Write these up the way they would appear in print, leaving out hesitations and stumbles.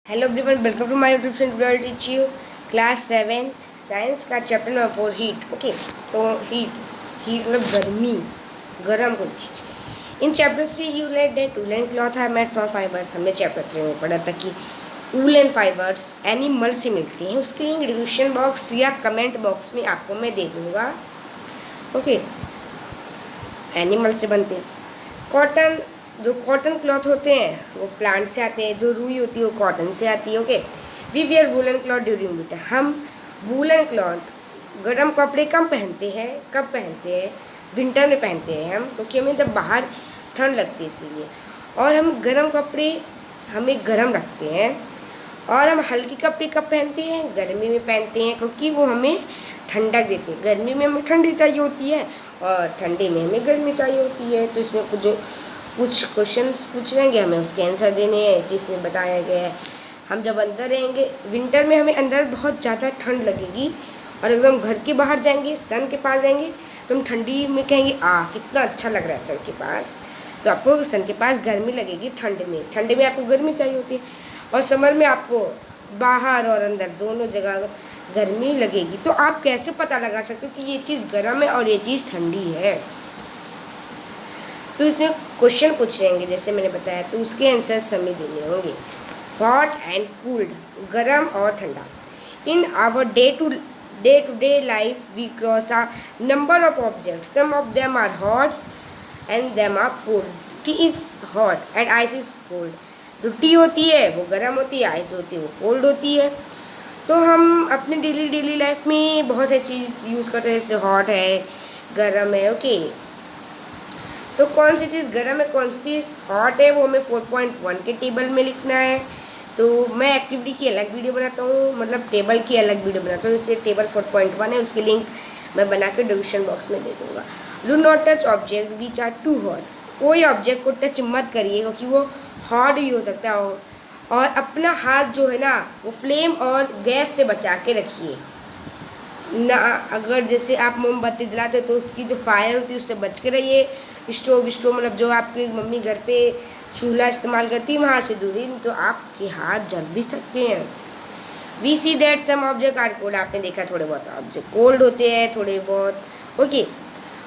Hello everyone, welcome to my YouTube channel teach you class 7 science का chapter number 4 heat. Okay, तो heat मतलब गर्मी, गर्म कोई चीज़। In chapter 3 you let that woollen cloth are made from fibres. हमने chapter 3 में पढ़ा था कि वूलन फाइबर्स एनिमल से मिलती हैं। उसके लिंक डिस्क्रिप्शन बॉक्स या कमेंट बॉक्स में आपको मैं दे दूँगा। ओके, एनिमल से बनते हैं। कॉटन, जो कॉटन क्लॉथ होते हैं वो प्लांट से आते हैं। जो रुई होती है वो कॉटन से आती है। Okay, we wear woollen cloth during winter. हम वूलन क्लॉथ गर्म कपड़े कम पहनते हैं। कब पहनते हैं? विंटर में पहनते हैं हम, क्योंकि हमें जब बाहर ठंड लगती है इसीलिए। और हम गर्म कपड़े हमें गर्म रखते हैं। और हम हल्के कपड़े कब पहनते हैं? गर्मी में पहनते हैं, क्योंकि वो हमें ठंडक देते हैं। गर्मी में हमें ठंडी चाहिए होती है और ठंडी में हमें गर्मी चाहिए होती है। तो इसमें कुछ क्वेश्चंस पूछ लेंगे, हमें उसके आंसर देने हैं कि इसमें बताया गया है। हम जब अंदर रहेंगे विंटर में, हमें अंदर बहुत ज़्यादा ठंड लगेगी। और अगर हम घर के बाहर जाएंगे, सन के पास जाएंगे, तो हम ठंडी में कहेंगे कितना अच्छा लग रहा है सन के पास। तो आपको सन के पास गर्मी लगेगी ठंड में आपको गर्मी चाहिए होती है। और समर में आपको बाहर और अंदर दोनों जगह गर्मी लगेगी। तो आप कैसे पता लगा सकते हो कि ये चीज़ गर्म है और ये चीज़ ठंडी है? तो इसमें क्वेश्चन पूछ रहेंगे जैसे मैंने बताया, तो उसके आंसर्स हमें देने होंगे। हॉट एंड कूल्ड, गर्म और ठंडा। In our day to day life we cross a number of objects. Some of them are hot and them are cold. Tea is hot and ice is cold. जो tea होती है वो गर्म होती है, आइस होती है वो कोल्ड होती है। तो हम अपने डेली लाइफ में बहुत सारी चीज़ यूज़ करते हैं, जैसे हॉट है, गर्म है। ओके, तो कौन सी चीज़ गर्म है, कौन सी चीज़ हॉट है, वो हमें 4.1 के टेबल में लिखना है। तो मैं एक्टिविटी की अलग वीडियो बनाता हूँ, मतलब टेबल की अलग वीडियो बनाता हूँ। जैसे टेबल 4.1 है, उसकी लिंक मैं बना के डिस्क्रिप्शन बॉक्स में दे दूँगा। Do not touch object which are too hot. कोई ऑब्जेक्ट को टच मत करिए, क्योंकि वो हॉट भी हो सकता है। और अपना हाथ जो है ना, वो फ्लेम और गैस से बचा के रखिए ना। अगर जैसे आप मोमबत्ती जलाते तो उसकी जो फायर होती है उससे बच के रहिए। स्टोव मतलब जो आपकी मम्मी घर पे चूल्हा इस्तेमाल करती है वहाँ से दूरी, तो आपके हाथ जल भी सकते हैं। We see that some object are cold. आपने देखा थोड़े बहुत ऑब्जेक्ट कोल्ड होते हैं, थोड़े बहुत। ओके,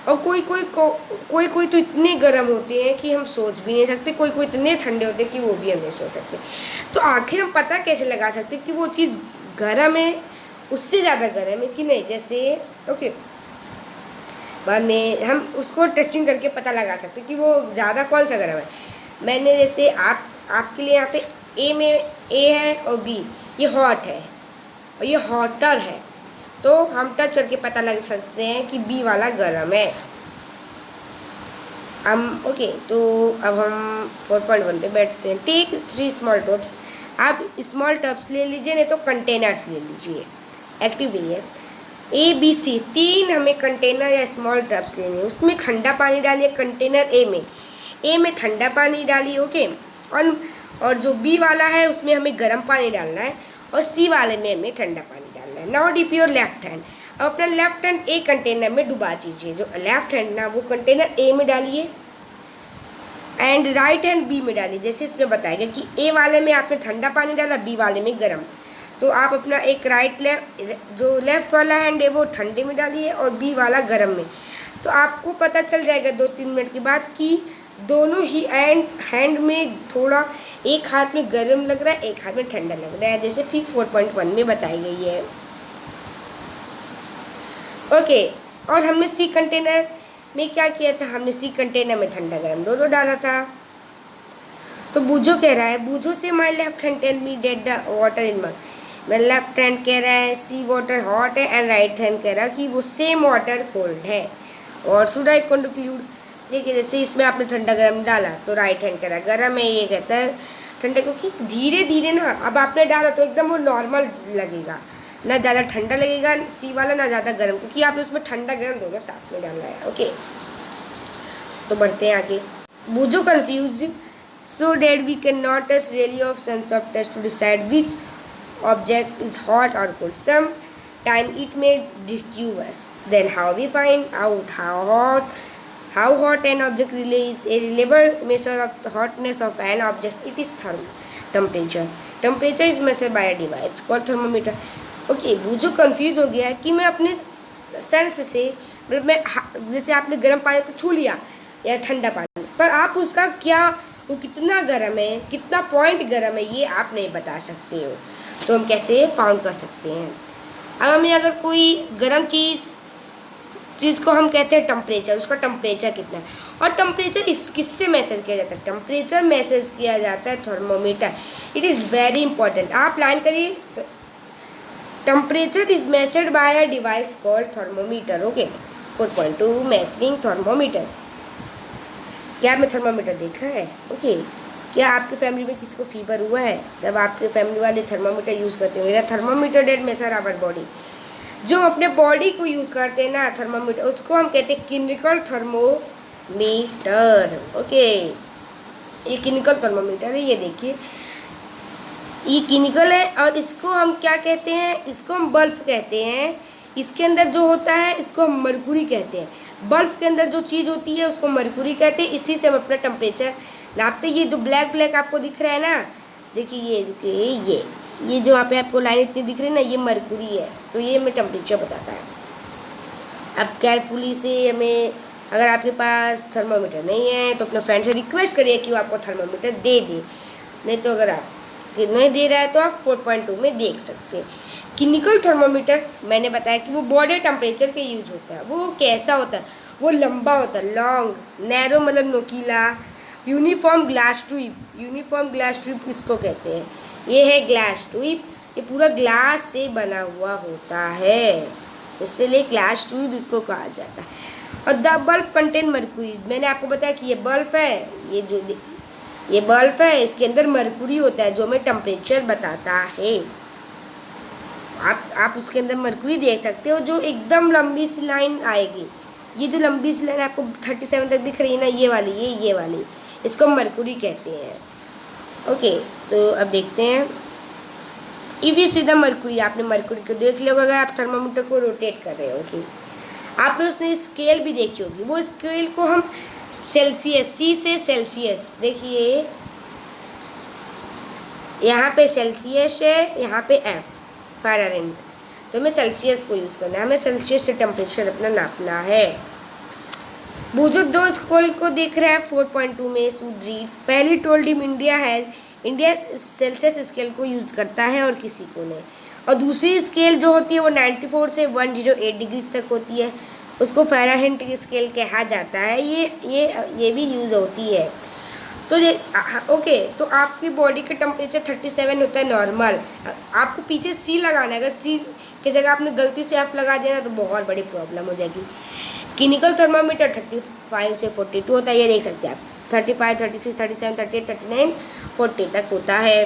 और कोई तो इतने गर्म होते हैं कि हम सोच भी नहीं सकते। कोई इतने ठंडे होते हैं कि वो भी हम नहीं सोच सकते। तो आखिर हम पता कैसे लगा सकते कि वो चीज़ गर्म है, उससे ज़्यादा गर्म है कि नहीं? जैसे ओके, बाद में हम उसको टचिंग करके पता लगा सकते कि वो ज़्यादा कौन सा गर्म है। मैंने जैसे आपके लिए यहाँ पे ए में ए है और बी, ये हॉट है और ये हॉटर है। तो हम टच करके पता लग सकते हैं कि बी वाला गर्म है। ओके, तो अब हम 4.1 पे बैठते हैं। Take 3 small tubs. आप स्मॉल टब्स ले लीजिए, नहीं तो कंटेनर्स ले लीजिए। एक्टिविटी है ABC, 3 हमें कंटेनर या स्मॉल टब्स लेने हैं। उसमें ठंडा पानी डालिए कंटेनर ए में ठंडा पानी डालिए। ओके, और जो बी वाला है उसमें हमें गर्म पानी डालना है, और सी वाले में हमें ठंडा पानी डालना है। Now dip your left hand. अब अपना लेफ्ट हैंड ए कंटेनर में डुबा दीजिए। जो लेफ्ट हैंड ना, वो कंटेनर ए में डालिए एंड राइट हैंड बी में डालिए। जैसे इसमें बताएगा कि ए वाले में आपने ठंडा पानी डाला, बी वाले में गर्म। तो आप अपना एक जो लेफ़्ट वाला हैंड है वो ठंडे में डालिए और बी वाला गर्म में। तो आपको पता चल जाएगा 2-3 मिनट के बाद कि दोनों ही हैंड में थोड़ा, एक हाथ में गर्म लग रहा है, एक हाथ में ठंडा लग रहा है, जैसे फिग 4.1 में बताई गई है। ओके, और हमने सी कंटेनर में क्या किया था? हमने सी कंटेनर में ठंडा गर्म दोनों डाला था। तो बूझो कह रहा है, बूझो से my left hand tell me that the water in mug. मैं लेफ्ट हैंड कह रहा है सी वाटर हॉट है, एंड राइट हैंड कह रहा है कि वो सेम वाटर कोल्ड है। और शुड आई कंक्लूड? देखिए, जैसे इसमें आपने ठंडा गर्म डाला तो राइट हैंड कह रहा है गर्म है, ये कहता है ठंडा, क्योंकि धीरे धीरे ना अब आपने डाला तो एकदम वो नॉर्मल लगेगा, ना ज़्यादा ठंडा लगेगा सी वाला, ना ज़्यादा गर्म, क्योंकि आपने उसमें ठंडा गर्म दोनों साथ में डाला है। ओके, तो बढ़ते हैं आगे। बूझो confuse so that we cannot touch really of sense of touch to decide which object is hot or cold. Sometime it may deceive us. Then how we find out how hot an object really is? A reliable measure of the hotness of an object, it is thermal temperature. Temperature is measured by a device called thermometer. Okay, वो जो confuse हो गया कि मैं अपने sense से मैं जैसे आपने गर्म पानी तो छू लिया या ठंडा पानी, पर आप उसका क्या वो कितना गर्म है, कितना पॉइंट गर्म है, ये आप नहीं बता सकते हो। तो हम कैसे फाउंड कर सकते हैं? अब हमें अगर कोई गर्म चीज़ को हम कहते हैं टेम्परेचर, उसका टेम्परेचर कितना है, और टेम्परेचर इस किससे मैसेज किया जाता है? टेम्परेचर मैसेज किया जाता है thermometer. It is very important. आप लाइन करिए, temperature is measured by a device called thermometer. Okay, 4.2 measuring thermometer. क्या आपने थर्मोमीटर देखा है? ओके, क्या आपकी फैमिली में किसी को फीवर हुआ है? जब आपके फैमिली वाले थर्मोमीटर यूज़ करते होंगे, thermometer that measure our body. जो अपने बॉडी को यूज़ करते हैं ना थर्मोमीटर, उसको हम कहते हैं क्लिनिकल थर्मोमीटर। ओके, ये क्लिनिकल थर्मोमीटर है, ये देखिए ये क्लिनिकल है। और इसको हम क्या कहते हैं? इसको हम बल्ब कहते हैं। इसके अंदर जो होता है इसको हम मरकुरी कहते हैं। बल्ब के अंदर जो चीज़ होती है उसको मरकुरी कहते हैं। इसी से हम अपना टेम्परेचर नापते। ये जो ब्लैक ब्लैक आपको दिख रहा है ना, देखिए ये रुकिए, ये जो वहाँ पे आपको लाइन इतनी दिख रही है ना, ये मरकुरी है, तो ये हमें टेम्परेचर बताता है। अब केयरफुली से हमें, अगर आपके पास थर्मोमीटर नहीं है तो अपने फ्रेंड से रिक्वेस्ट करिए कि वो आपको थर्मोमीटर दे दे। नहीं तो अगर आप नहीं दे रहा है तो आप 4.2 में देख सकते हैं। क्लिनिकल थर्मोमीटर मैंने बताया कि वो बॉडी टेम्परेचर के यूज होता है। वो कैसा होता है? वो लंबा होता है, लॉन्ग, नैरो मतलब नोकीला, uniform glass tube. Uniform glass tube किसको कहते हैं? ये है ग्लास ट्यूब। ये पूरा ग्लास से बना हुआ होता है, इसलिए ग्लास ट्यूब इसको कहा जाता है। और द बल्ब कंटेन मरकुरी। मैंने आपको बताया कि ये बल्ब है, ये बल्ब है, इसके अंदर मरकुरी होता है जो हमें टेम्परेचर बताता है। आप उसके अंदर मरकुरी देख सकते हो, जो एकदम लंबी सी लाइन आएगी। ये जो लंबी सी लाइन आपको 37 तक दिख रही है ना, ये वाली, इसको मरकुरी कहते हैं। ओके, तो अब देखते हैं। If you see the Mercury, आपने मरकुरी को देख लिया होगा अगर आप थर्मामीटर को रोटेट कर रहे हो। ओके, आपने उसने स्केल भी देखी होगी। वो स्केल को हम सेल्सियस, सी से सेल्सियस, देखिए यहाँ पे सेल्सियस है, यहाँ पे एफ फ़ारेनहाइट, तो हमें सेल्सियस को यूज़ करना है। हमें सेल्सियस से टेम्परेचर अपना नापना है। वो जो दो स्केल को देख रहे हैं 4.2 में, शुड रीड पहली told him India Celsius scale को यूज़ करता है और किसी को नहीं। और दूसरी स्केल जो होती है वो 94 से 108 डिग्री तक होती है, उसको फ़ारेनहाइट की स्केल कहा जाता है। ये भी यूज़ होती है। तो ये ओके, तो आपकी बॉडी का टेम्परेचर 37 होता है नॉर्मल। आपको पीछे सी लगाना है, अगर सी की जगह आपने गलती से एफ लगा दिया ना तो बहुत बड़ी प्रॉब्लम हो जाएगी। क्लिनिकल थर्मामीटर 35 से 42 होता है, ये देख सकते हैं आप। 35, 36, 37, 38, 39, 40 तक होता है।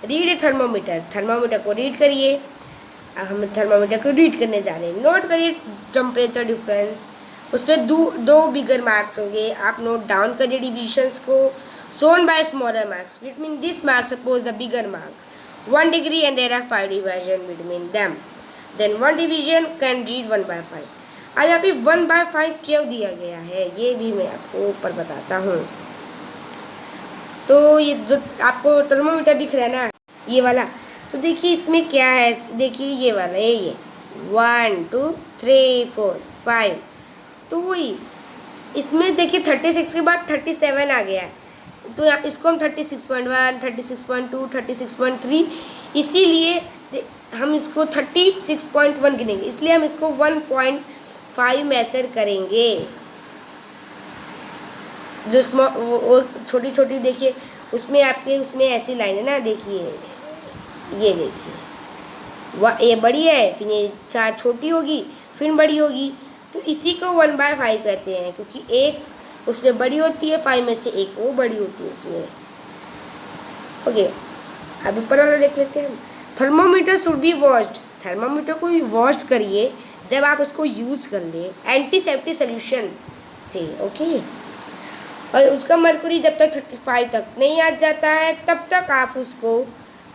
रीड थर्मामीटर को रीड करिए। अब हम थर्मामीटर को रीड करने जा रहे हैं। नोट करिए टेम्परेचर डिफरेंस, उस पर दो बिगर मार्क्स होंगे। आप नोट डाउन करिए डिविजन्स को। Shown by smaller marks, it mean this marks suppose the bigger mark 1 degree and there are 5 division between them, then 1 division can read 1/5। अब यहाँ पे 1/5 क्यों दिया गया है ये भी मैं आपको ऊपर बताता हूँ। तो ये जो आपको थर्मोमीटर दिख रहा है ना, ये वाला, तो देखिए इसमें क्या है, देखिए ये वाला है, ये 1 2 3 4 5, तो वही इसमें देखिए 36 के बाद 37 आ गया है, तो इसको हम 36.1, 36.2, 36.3, इसीलिए हम इसको 36.1 गिनेंगे, इसलिए हम इसको 1.5 मेजर करेंगे। जो वो छोटी छोटी देखिए उसमें आपके उसमें ऐसी लाइन है ना, देखिए ये देखिए ये बड़ी है, फिर ये 4 छोटी होगी, फिर बड़ी होगी, तो इसी को 1/5 कहते हैं, क्योंकि एक उसमें बड़ी होती है, 5 में से एक वो बड़ी होती है उसमें। ओके, अब ऊपर वाला देख लेते हैं। Thermometer should be washed, thermometer को वॉश करिए जब आप उसको यूज़ कर ले एंटीसेप्टिक सोल्यूशन से। ओके, और उसका मरकुरी जब तक 35 तक नहीं आ जाता है तब तक आप उसको,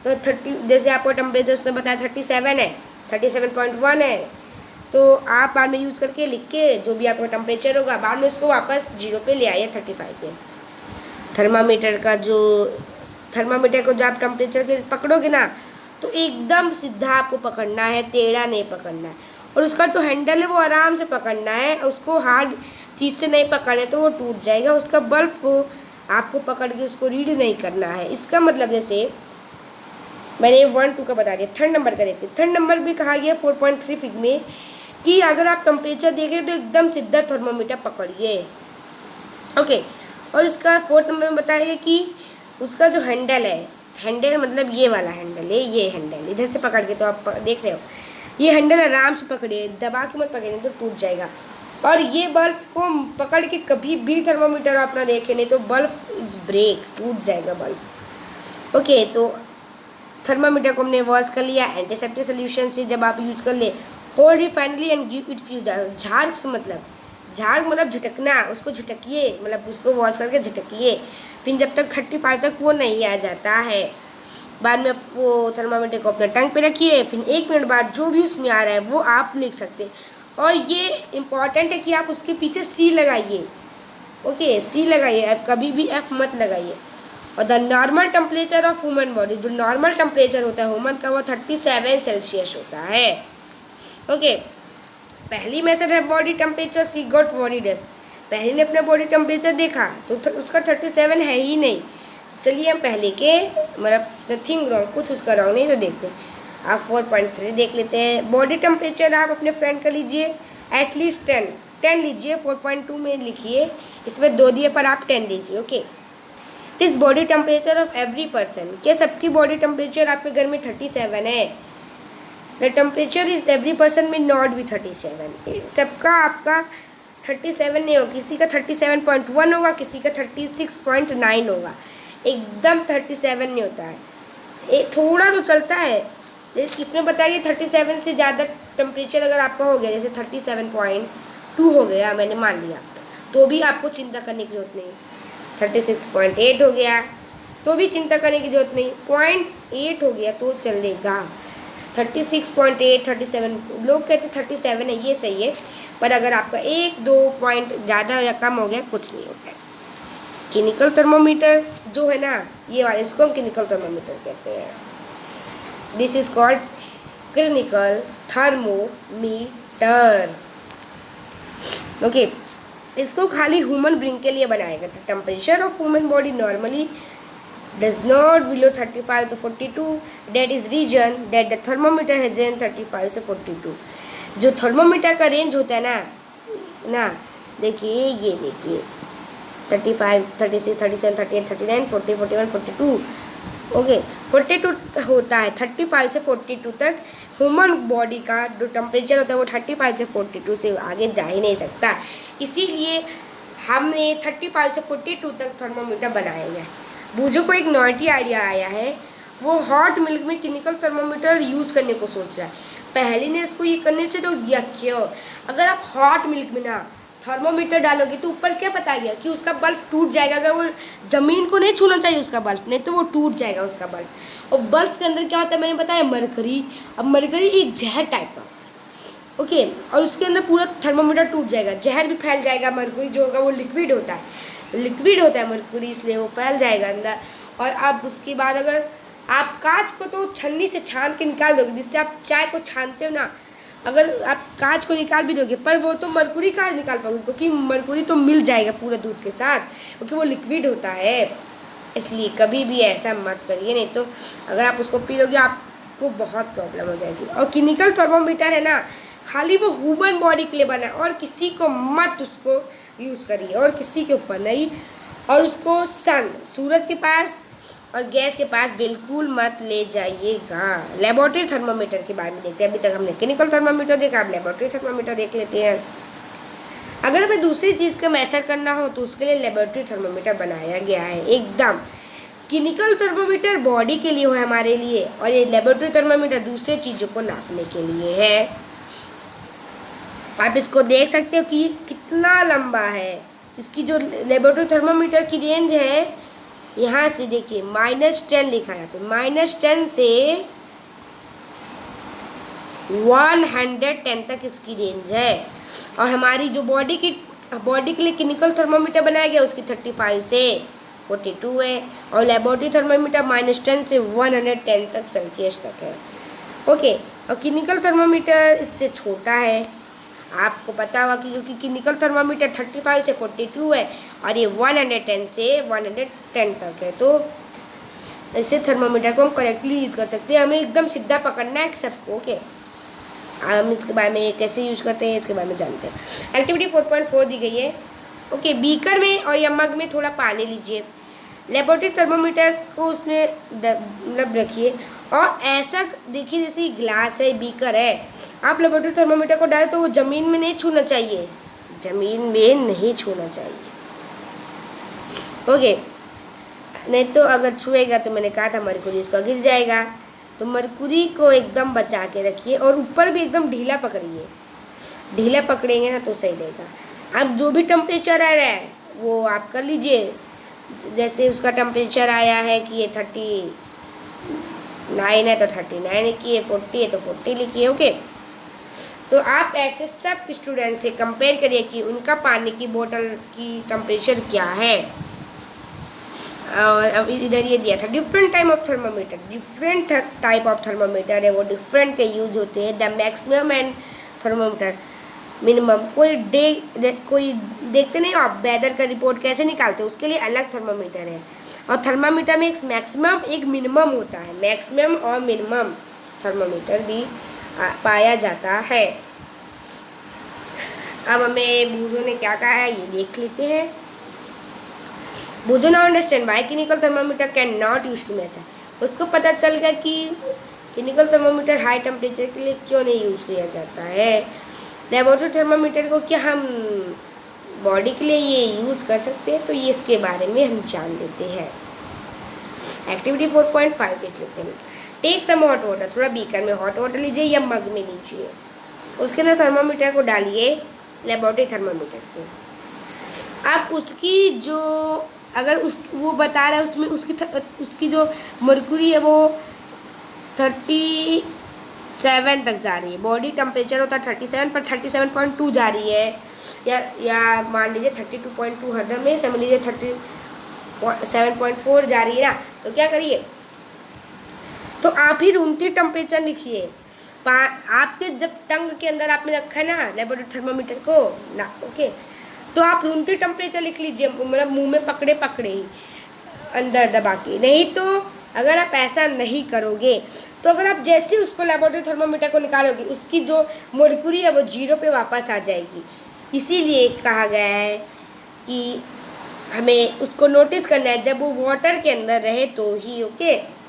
तो 30, जैसे आपको टेम्परेचर उसने बताया 37 है, 37.1 है, तो आप बाद में यूज़ करके लिख के जो भी आपका टेम्परेचर होगा बाद में उसको वापस 0 पे ले आइए, 35 पे। थर्मामीटर का जो थर्मामीटर को जब आप टेम्परेचर के पकड़ोगे ना तो एकदम सीधा आपको पकड़ना है, टेढ़ा नहीं पकड़ना है। और उसका जो हैंडल है वो आराम से पकड़ना है, उसको हार्ड चीज़ से नहीं पकड़ना तो वो टूट जाएगा। उसका बल्ब को आपको पकड़ के उसको रीड नहीं करना है। इसका मतलब जैसे मैंने 1 2 का बता दिया, थर्ड नंबर का देखते। थर्ड नंबर भी कहा गया 4.3 फिग में कि अगर आप टेम्परेचर देख रहे तो एकदम सीधा थर्मोमीटर पकड़िए। ओके, और इसका फोर्थ नंबर में बताया कि उसका जो हैंडल है, हैंडल मतलब ये वाला हैंडल है, ये हैंडल इधर से पकड़ के तो आप देख रहे हो, ये हैंडल आराम से पकड़िए, दबा के मत पकड़िए तो टूट जाएगा। और ये बल्ब को पकड़ के कभी भी थर्मोमीटर आप ना देखें, नहीं तो बल्ब इज ब्रेक, टूट जाएगा बल्ब। ओके, तो थर्मामीटर को हमने वॉश कर लिया एंटीसेप्टिक सोल्यूशन से। जब आप यूज कर ले, hold it finally and give it fuse. झाग मतलब झाग मतलब झटकना, उसको झटकिए, मतलब उसको वॉश करके झटकिए, फिर जब तक 35 तक वो नहीं आ जाता है। बाद में वो थर्मामीटर को अपने टंग पे रखिए, फिर 1 मिनट बाद जो भी उसमें आ रहा है वो आप लिख सकते हैं। और ये इम्पॉर्टेंट है कि आप उसके पीछे सी लगाइए। ओके, सी लगाइए, कभी भी एफ मत लगाइए। और the normal temperature of human body, जो नॉर्मल टेम्परेचर होता है ह्यूमन का वो 37 सेल्सियस होता है। ओके, पहली मेथड है बॉडी टेम्परेचर, सी गॉट बॉडी डस्ट। पहले ने अपना बॉडी टेम्परेचर देखा तो उसका 37 है ही नहीं। चलिए हम पहले के मतलब नथिंग रॉन्ग, कुछ उसका रॉन्ग नहीं तो देखते हैं। आप 4.3 देख लेते हैं। बॉडी टेम्परेचर आप अपने फ्रेंड का लीजिए, एटलीस्ट 10 लीजिए, 4.2 में लिखिए, इसमें 2 दिए पर आप 10 लीजिए। ओके, इस body temperature of every person, क्या सबकी बॉडी टेम्परेचर आपके घर में 37 है? The temperature is every person में नॉट भी 37, सबका आपका 37 नहीं होगा, किसी का 37.1 होगा, किसी का 36.9 होगा, एकदम 37 नहीं होता है, थोड़ा तो चलता है। इसमें बताइए 37 से ज़्यादा टेम्परेचर अगर आपका हो गया, जैसे 37.2 हो गया मैंने मान लिया, तो भी आपको चिंता करने की जरूरत नहीं। 36.8 हो गया तो भी चिंता करने की जरूरत नहीं, 0.8 हो गया तो चलेगा। 36.8 37 लोग कहते 37 है, ये सही है, पर अगर आपका 1-2 पॉइंट ज़्यादा या कम हो गया कुछ नहीं होता है। केमिकल थर्मोमीटर जो है ना, ये वाले, इसको हम केमिकल थर्मोमीटर कहते हैं। This is called clinical thermometer. Okay, इसको खाली ह्यूमन ब्रेन के लिए बनाया गया था। Temperature of human body normally does not below 35 to 42, that is reason that the thermometer has in 35 से 42। जो थर्मोमीटर का रेंज होता है ना देखिए, ये देखिए 35 36 37 38 39 40 41 42। ओके, 42 होता है, 35 से 42 तक ह्यूमन बॉडी का जो टेम्परेचर होता है वो 35 से 42 से आगे जा ही नहीं सकता। इसीलिए हमने 35 से 42 तक थर्मोमीटर बनाया गया है। बूझो को एक नॉटी आइडिया आया है, वो हॉट मिल्क में केमिकल थर्मोमीटर यूज़ करने को सोच रहा है। पहले ने इसको ये करने से रोक दिया। क्यों? अगर आप हॉट मिल्क में ना थर्मोमीटर डालोगे तो ऊपर क्या पता गया कि उसका बल्ब टूट जाएगा। अगर वो ज़मीन को नहीं छूना चाहिए उसका बल्ब, नहीं तो वो टूट जाएगा उसका बल्ब। और बल्ब के अंदर क्या होता है मैंने बताया, मरकरी। अब मरकरी एक जहर टाइप का, ओके, और उसके अंदर पूरा थर्मोमीटर टूट जाएगा, जहर भी फैल जाएगा। मरकरी जो होगा वो लिक्विड होता है मरकरी, इसलिए वो फैल जाएगा अंदर। और अब उसके बाद अगर आप कांच को तो छन्नी से छान के निकाल दोगे, जिससे आप चाय को छानते हो ना, अगर आप कांच को निकाल भी दोगे पर वो तो मरकुरी कहाँ निकाल पाओगे, क्योंकि मरकुरी तो मिल जाएगा पूरा दूध के साथ, क्योंकि वो लिक्विड होता है। इसलिए कभी भी ऐसा मत करिए, नहीं तो अगर आप उसको पी लोगे आपको बहुत प्रॉब्लम हो जाएगी। और केमिकल थर्मोमीटर है ना, खाली वो ह्यूमन बॉडी के लिए बना है, और किसी को मत उसको यूज़ करिए, और किसी के ऊपर नहीं। और उसको सूरज के पास और गैस के पास बिल्कुल मत ले जाइएगा। लेबोरेटरी थर्मोमीटर के बारे में देखते हैं। अभी तक हमने केमिकल थर्मोमीटर देखा, अब लेबोरेटरी थर्मोमीटर देख लेते हैं। अगर हमें दूसरी चीज़ का मैसर करना हो तो उसके लिए लेबोरेटरी थर्मोमीटर बनाया गया है एकदम। केमिकल थर्मोमीटर बॉडी के लिए है हमारे लिए, और ये लेबोरेटरी थर्मोमीटर दूसरे चीज़ों को नापने के लिए है। आप इसको देख सकते हो कि कितना लंबा है। इसकी जो लेबोरेटरी थर्मोमीटर की रेंज है, यहाँ से देखिए -10 लिखा है यहाँ पे, -10 से 110 तक इसकी रेंज है। और हमारी जो बॉडी के लिए केमिकल थर्मोमीटर बनाया गया उसकी 35 से 42 है, और लेबोरेटरी थर्मामीटर -10 से 110 तक सेल्सियस तक है। ओके, और क्लिनिकल थर्मामीटर इससे छोटा है, आपको पता होगा कि क्योंकि क्लिनिकल थर्मामीटर 35 से 42 है और ये 110 से 110 तक है। तो ऐसे थर्मामीटर को हम करेक्टली यूज़ कर सकते हैं, हमें एकदम सीधा पकड़ना है सबको। ओके, हम इसके बारे में कैसे यूज़ करते हैं इसके बारे में जानते हैं। एक्टिविटी 4.4 दी गई है। ओके, बीकर में और या मग में थोड़ा पानी लीजिए, लेबोरेटरी थर्मामीटर को उसमें मतलब रखिए और ऐसा देखिए जैसे ग्लास है, बीकर है, आप लेबोरेटरी थर्मामीटर को डालें तो वो ज़मीन में नहीं छूना चाहिए, ज़मीन में नहीं छूना चाहिए। ओके, नहीं तो अगर छुएगा तो मैंने कहा था मरकुरी उसका गिर जाएगा। तो मरकुरी को एकदम बचा के रखिए और ऊपर भी एकदम ढीला पकड़िए, ढीला पकड़ेंगे ना तो सही रहेगा। अब जो भी टेम्परेचर आ रहा है वो आप कर लीजिए, जैसे उसका टेम्परेचर आया है कि ये 39 है तो 39 लिखिए, 40 है तो 40 लिखिए। ओके, तो आप ऐसे सब स्टूडेंट से कंपेयर करिए कि उनका पानी की बोतल की टेम्परेचर क्या है। और अब इधर ये दिया था different type of thermometer, different type of thermometer है वो डिफरेंट के यूज होते हैं। The maximum and thermometer minimum, कोई देखते नहीं हो आप वेदर का रिपोर्ट कैसे निकालते हैं, उसके लिए अलग थर्मामीटर है। और थर्मामीटर में एक मैक्सिमम एक मिनिमम होता है, मैक्सिमम और मिनिमम थर्मामीटर भी पाया जाता है। अब हमें बूझो ने क्या कहा है ये देख लेते हैं। Boojho now understand why clinical thermometer can not use to measure. उसको पता चल गया कि क्लिनिकल थर्मामीटर हाई टेम्परेचर के लिए क्यों नहीं यूज किया जाता है। लेबोरेटरी थर्मामीटर को क्या हम बॉडी के लिए ये यूज़ कर सकते हैं, तो ये इसके बारे में हम जान लेते हैं। एक्टिविटी 4.5 देख लेते हैं। टेक सम हॉट वाटर, थोड़ा बीकर में हॉट वाटर लीजिए या मग में लीजिए, उसके अंदर थर्मामीटर को डालिए, लेबोरेटरी थर्मामीटर को। आप उसकी जो अगर उस वो बता रहा है उसमें उसकी जो मर्क्यूरी है वो 37 तक जा रही है, बॉडी टेम्परेचर होता है 37 पर 37.2 जा रही है, या मान लीजिए 32.2 हरदम में समझ लीजिए 37.4 जा रही है ना, तो क्या करिए, तो आप ही रूम टेम्परेचर लिखिए। आपके जब टंग के अंदर आपने रखा है ना लेबोरेटरी थर्मामीटर को ना, ओके, तो आप रूम टेम्परेचर लिख लीजिए, मतलब मुंह में पकड़े पकड़े ही अंदर दबा के। नहीं तो अगर आप ऐसा नहीं करोगे तो अगर आप जैसे उसको लेबोरेटरी थर्मामीटर को निकालोगे उसकी जो मर्क्यूरी है वो 0 पे वापस आ जाएगी। इसीलिए कहा गया है कि हमें उसको नोटिस करना है जब वो वाटर के अंदर रहे तो ही, ओके,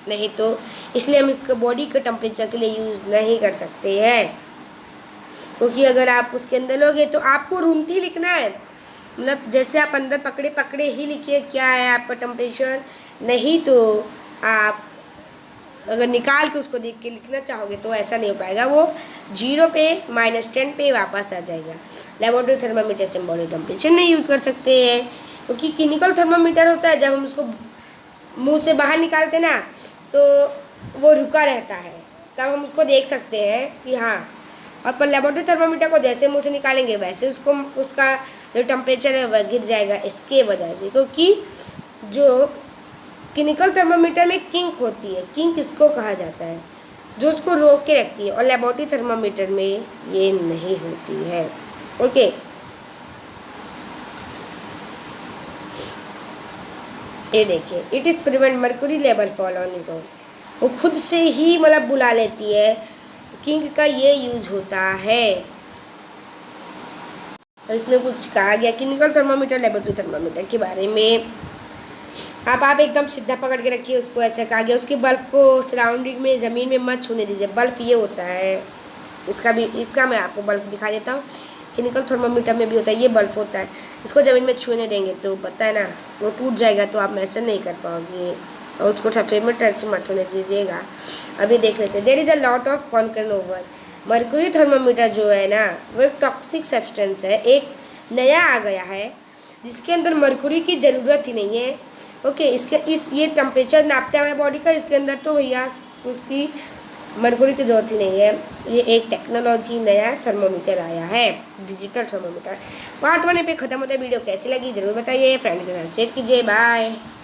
नहीं तो इसलिए हम इसको बॉडी के टेम्परेचर के लिए यूज़ नहीं कर सकते हैं, क्योंकि अगर आप उसके अंदर लोगे तो आपको रूमथी लिखना है, मतलब जैसे आप अंदर पकड़े पकड़े ही लिखिए क्या है आपका टेम्परेचर। नहीं तो आप अगर निकाल के उसको देख के लिखना चाहोगे तो ऐसा नहीं हो पाएगा, वो 0 पे -10 पे वापस आ जाएगा। लेबोरेटरी थर्मामीटर से हम बॉडी टेम्परेचर नहीं यूज़ कर सकते हैं, क्योंकि क्लिनिकल थर्मामीटर होता है जब हम उसको मुंह से बाहर निकालते ना तो वो रुका रहता है, तब हम उसको देख सकते हैं कि हाँ। और पर लेबोरेटरी थर्मामीटर को जैसे मुंह से निकालेंगे वैसे उसका जो टेम्परेचर है वह गिर जाएगा, इसके वजह से। क्योंकि जो क्लिनिकल थर्मामीटर में किंक होती है, किंक इसको कहा जाता है जो उसको रोक के रखती है, और लेबोरेटरी थर्मामीटर में ये नहीं होती है, ओके। ये देखिए, it is prevent mercury level fall on it on, वो खुद से ही मतलब बुला लेती है, किंक का ये यूज होता है। और इसमें कुछ कहा गया क्लिनिकल थर्मामीटर लेबोरेटरी थर्मामीटर के बारे में। आप एकदम सीधा पकड़ के रखिए उसको, ऐसे कहा गया। उसके बल्ब को सराउंडिंग में ज़मीन में मत छूने दीजिए, बल्ब ये होता है, इसका मैं आपको बल्ब दिखा देता हूँ। क्लिनिकल थर्मामीटर में भी होता है, ये बल्ब होता है, इसको ज़मीन में छूने देंगे तो पता है ना वो टूट जाएगा, तो आप ऐसा नहीं कर पाओगे, और उसको सफ़ेद में टच मत होने दीजिएगा। अभी देख लेते हैं। There is a lot of concern over. Mercury thermometer जो है ना वो एक टॉक्सिक सब्सटेंस है, एक नया आ गया है जिसके अंदर मर्क्यूरी की ज़रूरत ही नहीं है, ओके। ये टेम्परेचर नापता है बॉडी का, इसके अंदर तो भैया उसकी मरकुरी की ज़रूरत ही नहीं है। ये एक टेक्नोलॉजी नया थर्मोमीटर आया है, डिजिटल थर्मोमीटर। पार्ट 1 पे ख़त्म होता है। वीडियो कैसी लगी ज़रूर बताइए, फ्रेंड के साथ शेयर कीजिए। बाय।